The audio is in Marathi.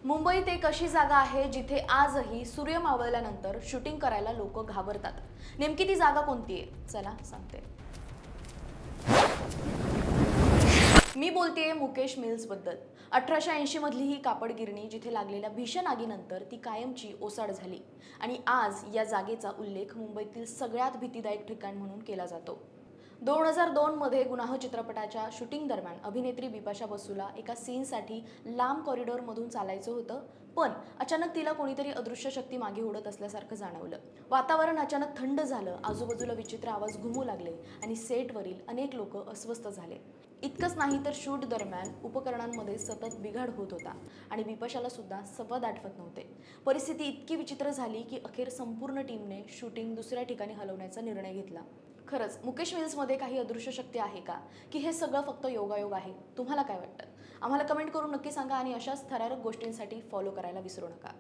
मुंबईत एक अशी जागा आहे जिथे आजही सूर्य मावळल्यानंतर शूटिंग करायला लोक घाबरतात. नेमकी ती जागा कोणती आहे? चला सांगते. मी बोलतेय मुकेश मिल्स बद्दल. 1880 मधली ही कापड गिरणी जिथे लागलेल्या भीषण आगीनंतर ती कायमची ओसाड झाली आणि आज या जागेचा उल्लेख मुंबईतील सगळ्यात भीतीदायक ठिकाण म्हणून केला जातो. 2002 मध्ये गुन्हा चित्रपटाच्या शूटिंग दरम्यान अभिनेत्री बिपाशा बसूला एका सीनसाठी लांब कॉरिडॉरमधून चालायचं होतं, पण अचानक तिला कोणीतरी अदृश्य शक्ती मागे ओढत असल्यासारखं जाणवलं. वातावरण अचानक थंड झालं, आजूबाजूला विचित्र आवाज घुमू लागले आणि सेटवरील अनेक लोक अस्वस्थ झाले. इतकंच नाही तर शूट दरम्यान उपकरणांमध्ये सतत बिघाड होत होता आणि बिपाशाला सुद्धा संवाद आठवत नव्हते. परिस्थिती इतकी विचित्र झाली की अखेर संपूर्ण टीमने शूटिंग दुसऱ्या ठिकाणी हलवण्याचा निर्णय घेतला. खरंच मुकेश मिल्समध्ये काही अदृश्य शक्ती आहे का, की हे सगळं फक्त योगायोग आहे? तुम्हाला काय वाटतं? आम्हाला कमेंट करून नक्की सांगा आणि अशाच थरारक गोष्टींसाठी फॉलो करायला विसरू नका.